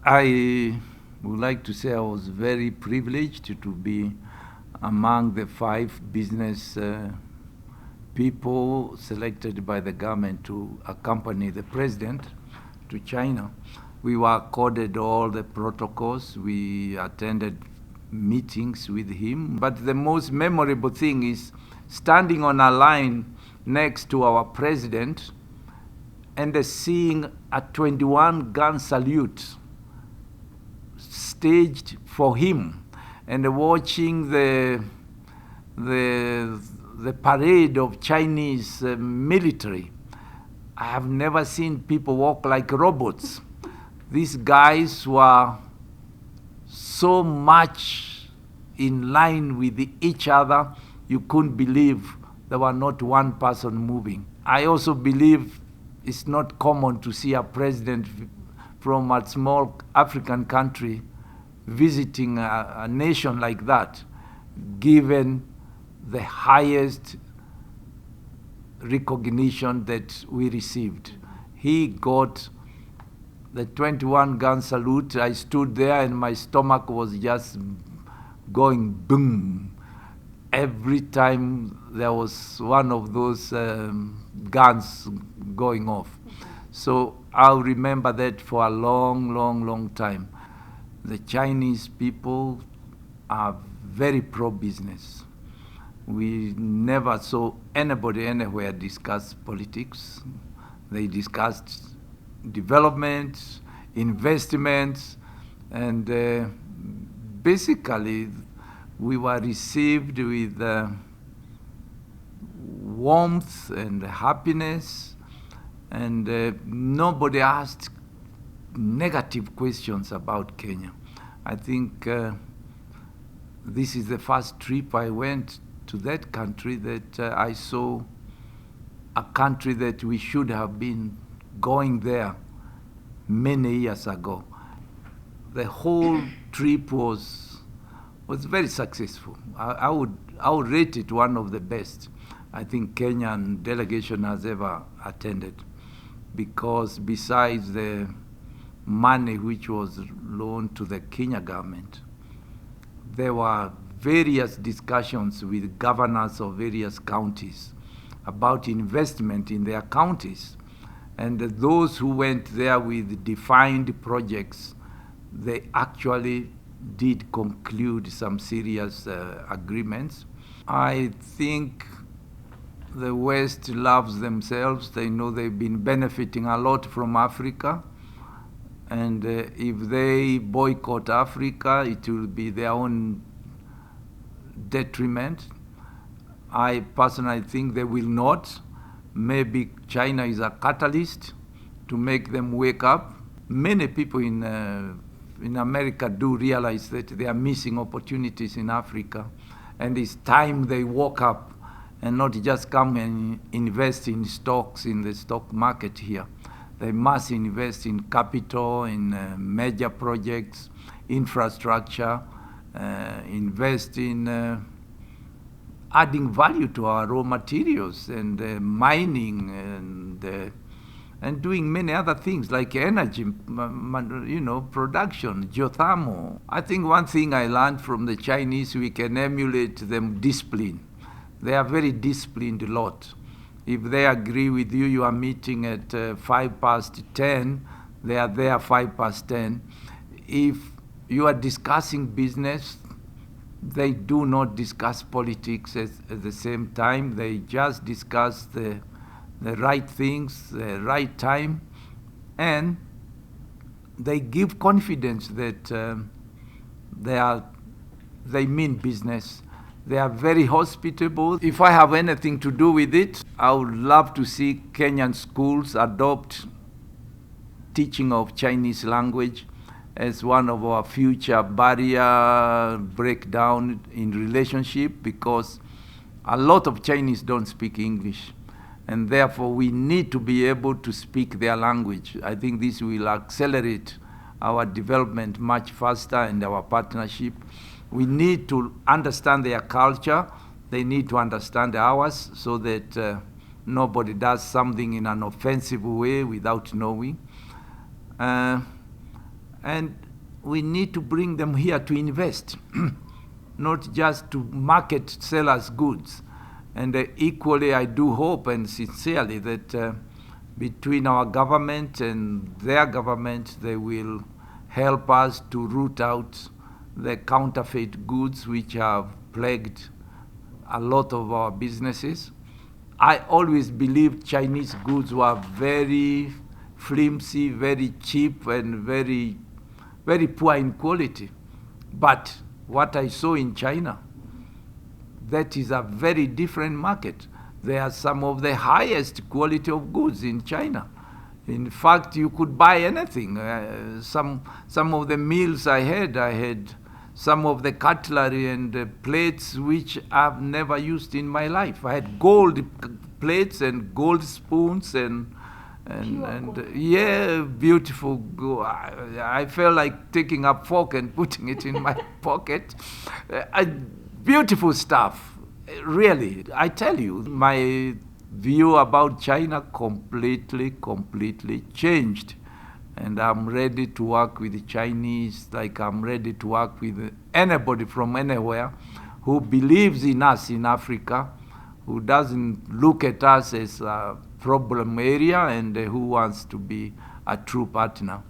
I would like to say I was very privileged to be among the 5 business people selected by the government to accompany the president to China. We were accorded all the protocols. We attended meetings with him. But the most memorable thing is standing on a line next to our president and seeing a 21 gun salute staged for him, and watching the parade of Chinese military. I have never seen people walk like robots. These guys were so much in line with each other, you couldn't believe there were not one person moving. I also believe it's not common to see a president from a small African country visiting a nation like that, given the highest recognition that we received. He got the 21 gun salute. I stood there and my stomach was just going boom every time there was one of those guns going off. So I'll remember that for a long, long, long time. The Chinese people are very pro-business. We never saw anybody anywhere discuss politics. They discussed development, investments, and basically we were received with warmth and happiness, and nobody asked negative questions about Kenya. I think this is the first trip I went to that country that I saw a country that we should have been going there many years ago. The whole trip was very successful. I would rate it one of the best I think Kenyan delegation has ever attended, because besides the money which was loaned to the Kenya government, there were various discussions with governors of various counties about investment in their counties. And those who went there with defined projects, they actually did conclude some serious agreements. I think the West loves themselves. They know they've been benefiting a lot from Africa. And if they boycott Africa, it will be their own detriment. I personally think they will not. Maybe China is a catalyst to make them wake up. Many people in America do realize that they are missing opportunities in Africa, and it's time they woke up and not just come and invest in stocks in the stock market here. They must invest in capital, in major projects, infrastructure, invest in adding value to our raw materials, and mining, and doing many other things like energy, production, geothermal. I think one thing I learned from the Chinese, we can emulate them discipline. They are very disciplined lot. If they agree with you, you are meeting at 10:05, they are there 10:05. If you are discussing business, they do not discuss politics at the same time. They just discuss the right things, the right time, and they give confidence that they mean business. They are very hospitable. If I have anything to do with it, I would love to see Kenyan schools adopt teaching of Chinese language as one of our future barrier breakdown in relationship, because a lot of Chinese don't speak English, and therefore we need to be able to speak their language. I think this will accelerate our development much faster and our partnership. We need to understand their culture. They need to understand ours, so that nobody does something in an offensive way without knowing. And we need to bring them here to invest, not just to market, sell us goods. And equally, I do hope and sincerely that between our government and their government, they will help us to root out the counterfeit goods which have plagued a lot of our businesses. I always believed Chinese goods were very flimsy, very cheap, and very, very poor in quality. But what I saw in China, that is a very different market. There are some of the highest quality of goods in China. In fact, you could buy anything. Some of the meals I had some of the cutlery and plates which I've never used in my life. I had gold plates and gold spoons and yeah, beautiful. I felt like taking a fork and putting it in my pocket. Beautiful stuff, really. I tell you, my view about China completely changed. And I'm ready to work with the Chinese, like I'm ready to work with anybody from anywhere who believes in us in Africa, who doesn't look at us as a problem area, and who wants to be a true partner.